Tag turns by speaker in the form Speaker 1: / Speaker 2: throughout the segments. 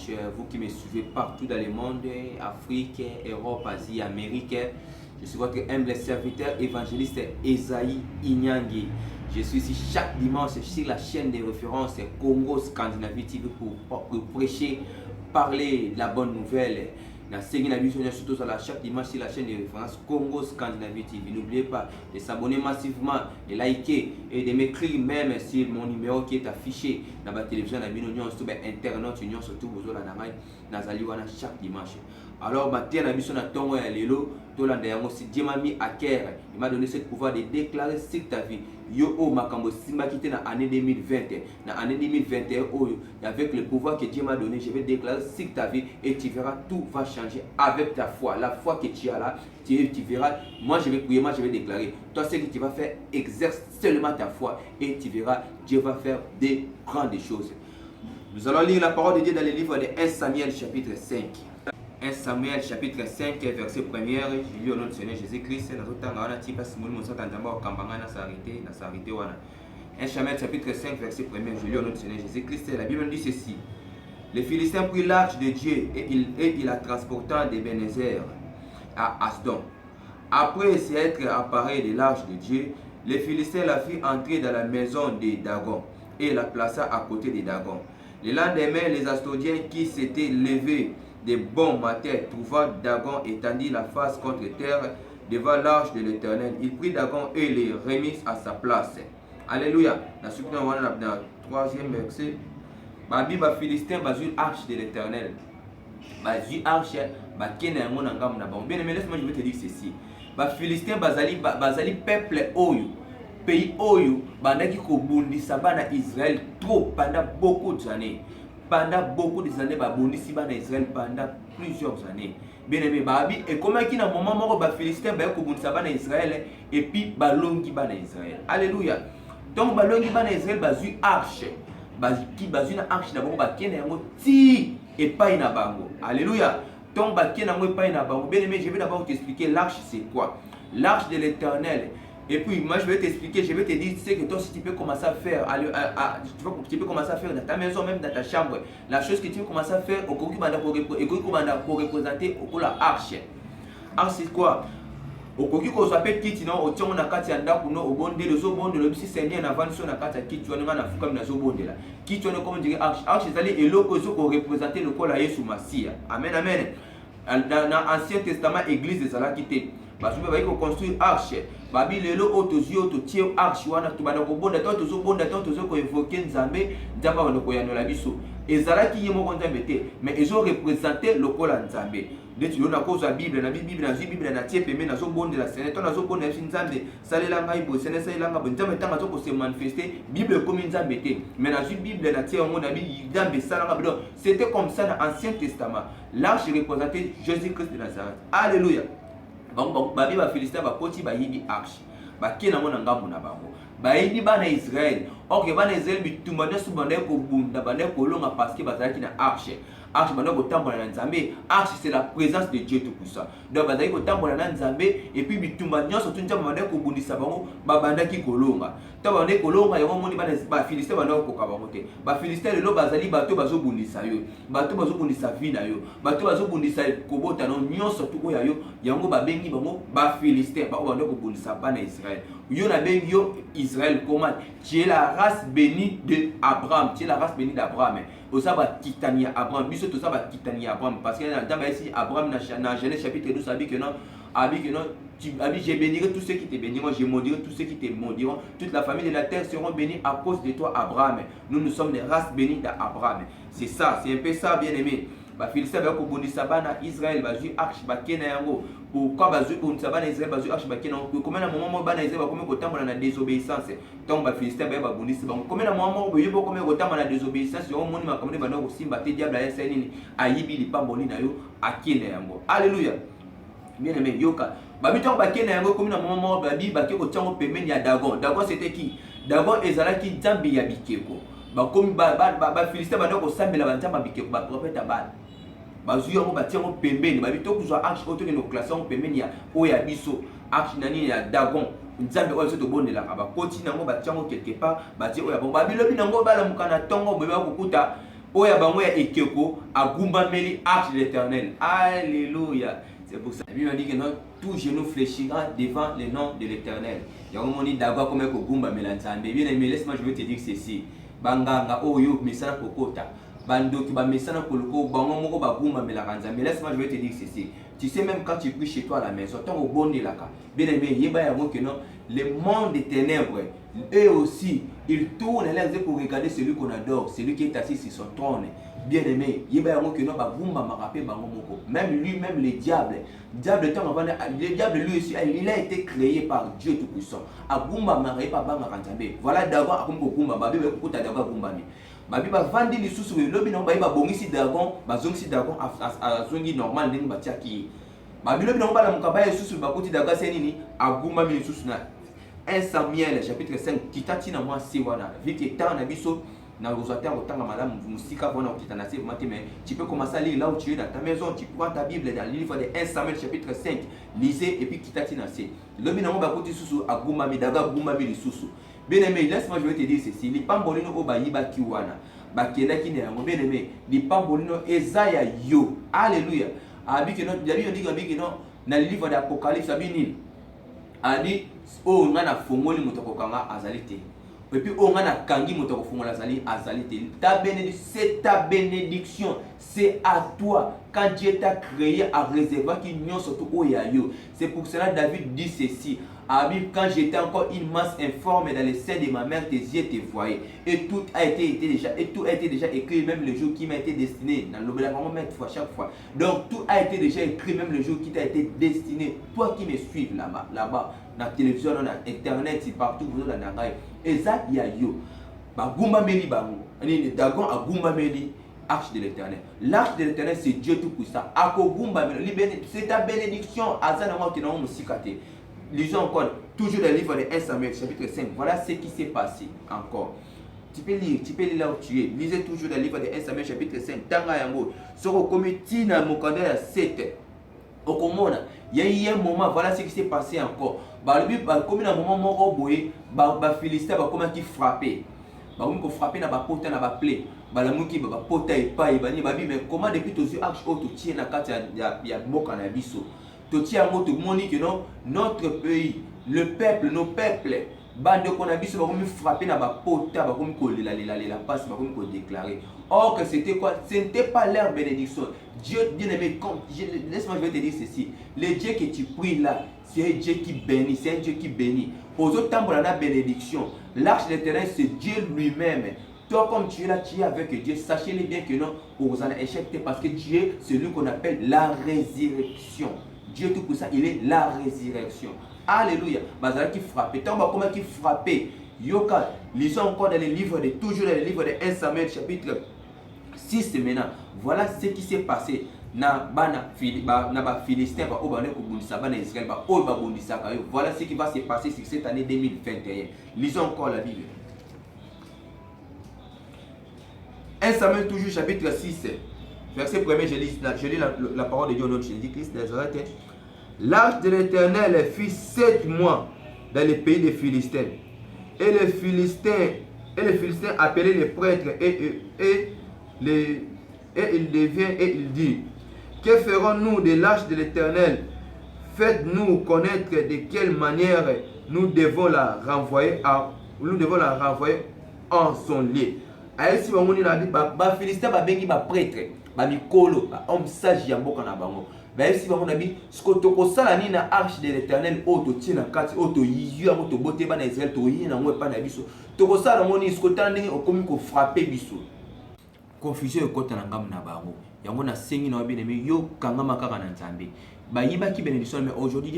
Speaker 1: dimanche, vous qui me suivez partout dans le monde, Afrique, Europe, Asie, Amérique. Je suis votre humble serviteur évangéliste Esaïe Inyangi. Je suis ici chaque dimanche sur la chaîne de référence Congo Scandinavie TV pour prêcher, parler de la bonne nouvelle. Surtout chaque dimanche sur la chaîne de référence Congo Scandinavie TV. N'oubliez pas de s'abonner massivement, de liker et de m'écrire même sur mon numéro qui est affiché dans la télévision, dans sur internet, surtout vous chaque dimanche. Alors, Dieu m'a mis à cœur, il m'a donné ce pouvoir de déclarer sur ta vie. Yo o makambo simba qui était dans l'année 2020, dans l'année 2021, avec le pouvoir que Dieu m'a donné, je vais déclarer sur ta vie et tu verras, tout va changer avec ta foi. La foi que tu as là, tu verras, moi je vais prier, moi je vais déclarer. Toi, ce que tu vas faire, exerce seulement ta foi et tu verras, Dieu va faire des grandes choses. Nous allons lire la parole de Dieu dans le livre de 1 Samuel chapitre 5. 1 Samuel chapitre 5 verset 1er, je lis au nom du Seigneur Jésus-Christ. 1 Samuel chapitre 5 verset 1er, je lis au nom du Seigneur Jésus-Christ. La Bible dit ceci: les Philistins prirent l'arche de Dieu et il la transporta d'Ebenezer à Asdon. Après s'être appareillé de l'arche de Dieu, les Philistins la firent entrer dans la maison de Dagon et la plaça à côté de Dagon. Le lendemain, les Astodiens qui s'étaient levés de bon matin trouva Dagon étendit la face contre terre devant l'arche de l'Éternel. Il prit Dagon et les remit à sa place. Alléluia. Dans le troisième verset, Babi ba Philistin bazu arche de l'Éternel. Bazu arche ba kena mon angam na bon. Bien aimé, laisse-moi je vais te dire ceci. Ba Philistin bazali peuple oyo. Pays oyo bandaki ko bundisa bana Israël trop pendant beaucoup d'années. Pendant beaucoup d'années, babondisi bana Israël pendant plusieurs années. Bien aimé, babi et comment qui na moment moko ba Philistin ba ko bundisa bana Israël et puis balongi bana Israël. Alléluia. Donc balongi bana Israël bazu arche. Bazu na arche na bango ba kena yango ti et pas na bango. Alléluia. Donc ba kena yango et pas na bango. Bien aimé, je vais d'abord t'expliquer l'arche c'est quoi. L'arche de l'Éternel. Et puis moi je vais t'expliquer, je vais te dire, tu sais que toi si tu peux commencer à faire, tu peux commencer à faire dans ta maison, même dans ta chambre, la chose que tu veux commencer à faire, pour représenter au la arche. Arche c'est quoi? Au coquille qu'on s'appelle kit, non, au tient on a quatre yanda pour nous, au bon dé, le zo bon de l'obsi seigneur en avant sur la carte kit, tu as un affaire comme la zo bon de là. Kit, tu as comme dire arche. Arche c'est allé et l'eau pour représenter le col à Yesu Massia. Amen, amen. Dans l'Ancien Testament, église de Salakité. Parce que vous allez construire arche. Babi lelo otozio ototie arche wana tubana ko bonda tozo ko évoquer Nzambe Nzamba wana ko yanola biso. Ezalaki yemo ko Nzambe te, mais ils ont représenté le col Nzambe. De tu na cause la Bible na Bible na tie pembe na zo bonde la Seigneur, na zo bonde Nzambe salela ngai bo Seigneur salela ngai bo Nzambe tanga zo ko se manifester Bible comme Nzambe te, mais na Bible na tie on na Bible Nzambe sala ngai. C'était comme ça dans l'Ancien Testament. L'arche représentait Jésus-Christ de Nazareth. Alléluia. Babi ba Philistin ba koti ba yibi arche. Ba kena mona ngambo na bango. Ba yibi bana Israël. Ok bana Israël bitumba ndesu banda ko bunda banda ko longa parce que bazalaki na arche. Arche banda ko tambola na Nzambe. Arche c'est la présence de Dieu tout puissant. Donc bazalaki ko tambola na Nzambe et puis bitumba nyonso tunja banda ko bundisa bango ba banda ki kolonga. Ta banda ko longa yango moni bana ba Philistin banda ko kabango te. Ba Philistin le bazali bato bazo bundisa yo. Bato bazo bundisa vie na yo. Bato bazo bundisa kobota no nyonso tuko ya yo. Yango ba bengi bango ba Philistin ba banda ko bundisa bana Israël. Yo na bengi yo Israël comment? Tu es la race bénie de Abraham. Tu es la race bénie d'Abraham. Osaba Titania Abraham. Biso to saba Titania Abraham parce que dans ici Abraham dans Genèse chapitre 12 habite que non je bénirai tous ceux qui te béniront, je maudirai tous ceux qui te maudiront. Toute la famille de la terre seront bénis à cause de toi Abraham. Nous sommes des races bénies d'Abraham. C'est ça, c'est un peu ça bien aimé. Ba Philistin ba ko bundisa bana Israël ba ju arche ba kena yango. Pourquoi ba ju bundisa bana Israël ba ju arche ba kena yango? Comment na moment bana Israël ba komi ko tambola na désobéissance. Donc ba Philistin ba bundisa bango. Comment na moment bo yebo komi ko tambola na désobéissance, yo moni makamne bana ko simba te diable ya senini ayibi li pamboli na yo akena yango. Alléluia. Bien aimé yoka. Babi tongo ba kena yango komi na moment babi ba ke ko tango pembeni ya Dagon. Dagon c'était qui? Dagon ezalaki Nzambe ya bikeko. Ba komi ba Philistin ba ko sambela ba Nzamba bikeko ba prophète ba. Bazuya mo batiamo pembeni babi to kuzwa arche oto no classation pembeni ya oya biso arche nani ya Dagon Nzambe oyo so to bondela ba koti nango batiamo quelque part batie oya bon babi lobi nango bala mukana tongo beba kokuta oya bango ya ekeko agumbameli arche de l'Éternel. Alléluia. C'est pour ça. La Bible dit que non, tout genou fléchira devant le nom de l'Éternel. Il y a un moment dit d'abord comme Kogumba Melanzambe. Bien aimé, laisse-moi, je vais te dire ceci. Banganga, oh yo, mesana kokota. Bando qui va mesana koloko, bango moko bagumba Melanzambe. Laisse-moi, je vais te dire ceci. Tu sais, même quand tu pries chez toi à la maison, tant au bon de la cas. Bien aimé, yeba yango que non, le monde des ténèbres, eux aussi, ils tournent les yeux pour regarder celui qu'on adore, celui qui est assis sur son trône. Bien aimé, même lui, même le diable, le diable lui aussi, il a été créé par Dieu Tout-Puissant. Voilà d'abord, babi bavandi lisusu lobi na bayi babongisi dragon bazongisi dragon azongi normal ndenge batiaki babi lobi na bala mukaba lisusu bakoti dragon senini agumba mi lisusu na 1 Samuel chapitre 5 kitati na moi si wana vite temps na biso na rosateur otanga madame musika bona okita na se matin mais tu peux commencer à lire là où tu es dans ta maison, tu prends ta Bible dans le livre de 1 Samuel chapitre 5 lisez et puis kitati na se lobi na bakoti susu agumba mi daga agumba mi lisusu. Bien aimé, laisse-moi je vais te dire ceci. Les pambolino au bayiba kiwana. Bakenda ki ne yango. Bien aimé, les pambolino ezaya yo. Alléluia. Abi que non, David dit que non, dans le livre d'Apocalypse abini. Adi o ngana fongoli mutoko kanga azalite. Et puis o ngana kangi mutoko fongola azalite. Ta bénédiction, c'est ta bénédiction. C'est à toi. Quand Dieu t'a créé à réservoir qu'il n'y a surtout au yayo. C'est pour cela David dit ceci. Abib, quand j'étais encore une masse informe dans les seins de ma mère, tes yeux te voyaient. Et tout a été déjà écrit, même le jour qui m'a été destiné. Dans l'obédience, chaque fois. Donc tout a été déjà écrit, même le jour qui t'a été destiné. Toi qui me suis là-bas, dans la télévision, dans internet, partout, vous dans la et ça, il y a yo. Bagumba meli bango. Dagon a gumba meli. Arche de l'Éternel. L'arche de l'Éternel, c'est Dieu Tout-Puissant. C'est ta bénédiction. Azanama qui n'a pas musicate. Lisons encore, toujours le livre de 1 Samuel, chapitre 5. Voilà ce qui s'est passé encore. Tu peux lire là où tu es. Lisez toujours le livre de 1 Samuel, chapitre 5. Tanga yango. Soko komiti na mokanda ya 7. Okomona, il y a un moment, voilà ce qui s'est passé encore. Comme un moment moko boye, Philistin va comment qui frapper. Comme ko frapper na ba pota na ba plaie. Balamuki ba pota et pas ibani babi mais comment depuis tous les arches auto tient na kati ya boka na biso. Que non, notre pays, le peuple, nos peuples, bande qu'on a vu, c'est comme frapper dans la pota, comme la passe, comme déclarer. Or que c'était quoi? Ce n'était pas leur bénédiction. Dieu, bien aimé, laisse-moi je vais te dire ceci. Le Dieu que tu pries là, c'est un Dieu qui bénit, c'est un Dieu qui bénit. Aux autres temps, pour la bénédiction, l'arche de l'Éternel, c'est Dieu lui-même. Toi, comme tu es là, tu es avec Dieu, sachez-le bien que non, vous en échec parce que Dieu, c'est celui qu'on appelle la résurrection. Dieu tout pour ça, il est la résurrection. Alléluia. Bazala qui frappait. Tant comment qui frappait. Yoka, lisons encore dans les livres de toujours dans les livres de 1 Samuel chapitre 6 maintenant. Voilà ce qui s'est passé. Na Philistin ba obane ko bundisa bana Israël ba o ba bundisa ka yo. Voilà ce qui va se passer sur cette année 2021. Lisons encore la Bible. 1 Samuel toujours chapitre 6. Verset 1er, je lis la parole de Dieu au nom de Jésus-Christ de Nazareth. L'arche de l'Éternel fit 7 mois dans le pays des Philistins. Et les Philistins appelaient les prêtres et il devient et il dit: que ferons-nous de l'arche de l'Éternel? Faites-nous connaître de quelle manière nous devons la renvoyer en son lieu. Aïsi bamoni na dit ba Philistin ba bengi ba prêtre ba mikolo ba homme sage ya mboka na bango ba aïsi bango na bi skotoko sala ni na arche de l'Éternel oto tina kati oto yiyu ya moto bote ba na Israël to yi na ngwe pa na biso toko sala moni skotana ndenge okomi ko frapper biso confusion ekota na ngam na bango yango na sengi na bien aimé yo kangama kaka na Nzambe bayiba ki bénédiction mais aujourd'hui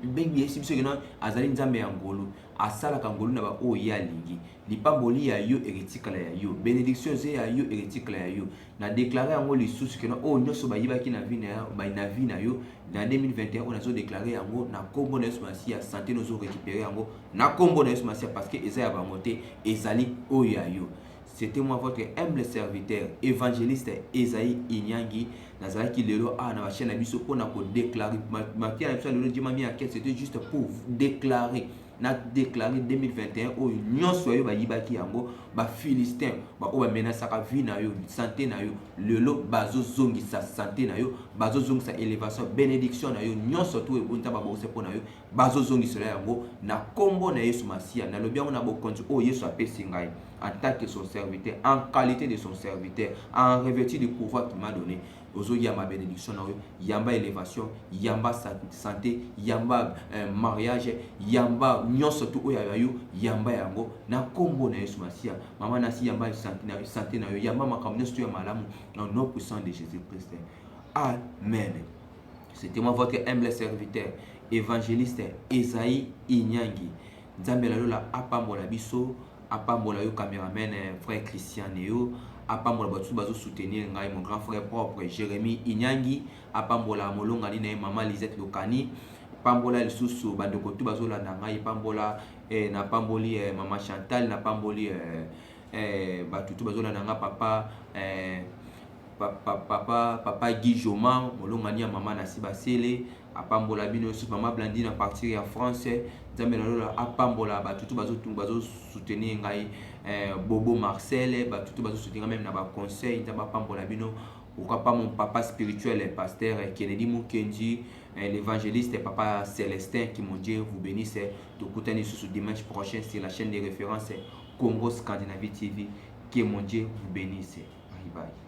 Speaker 1: bengi esi biso kena azali Nzambe ya ngolo asala ka ngolo na ba o ya lingi lipamboli ya yo eretikala ya yo bénédiction ze ya yo eretikala ya yo na déclarer yango lisusu kena o nyoso bayiba ki na vie na yo na 2021 on a zo déclarer yango na kombo na Yesu Masia santé nous zo récupérer yango na kombo na Yesu Masia parce que eza ya bangote ezali o ya yo. C'était moi votre humble serviteur, évangéliste Esaïe Inyangi. Nazaraki lelo na chaîne abiso pour déclarer. C'était juste pour déclarer na déclaré 2021 oyo nyonso yo bayibaki yango ba philistin ba oyo bamenasaka vie na yo santé na yo lelo bazozongisa santé na yo bazozongisa élévation bénédiction na yo nyonso to ebonta babose mpo na yo bazozongisela yango na kombo na Yesu Masia nalobi yango na bokonzi oyo Yesu apesi ngai en tant que son serviteur, en qualité de son serviteur, en revêtu du pouvoir qu'il m'a donné. Ozo yamba bénédiction na yo, yamba élévation, yamba santé, yamba mariage, yamba nyonso tout oyo yo, yamba yango na kombo na Yesu Masia. Maman nasi yamba santé na yo, yamba makambo nyonso ya malamu au nom puissant de Jésus-Christ. Amen. C'était moi votre humble serviteur, évangéliste Esaïe Inyangi. Nzambe la lola apambola biso, apambola yo caméraman frère Christian Neo, apambola batu bazo soutenir ngai mon grand frère propre Jérémy Inyangi, apambola molonga ni na maman Lisette Lokani, pambola lisusu bandeko tu bazo la ngai pambola na pamboli maman Chantal na pamboli batu tu bazo la nanga papa papa Guy Joman molonga ni maman Nasiba Sele apambola bino sur maman Blandine à partir en France nzambe lola apambola batutu bazo soutenir ngai Bobo Marcel batutu bazo soutenir même na ba conseil nzamba apambola bino pourquoi pas mon papa spirituel pasteur Kennedy Mukendi l'évangéliste papa Célestin qui mon Dieu vous bénisse tokutani sous dimanche prochain sur la chaîne de référence Congo Scandinavie TV que mon Dieu vous bénisse bye bye.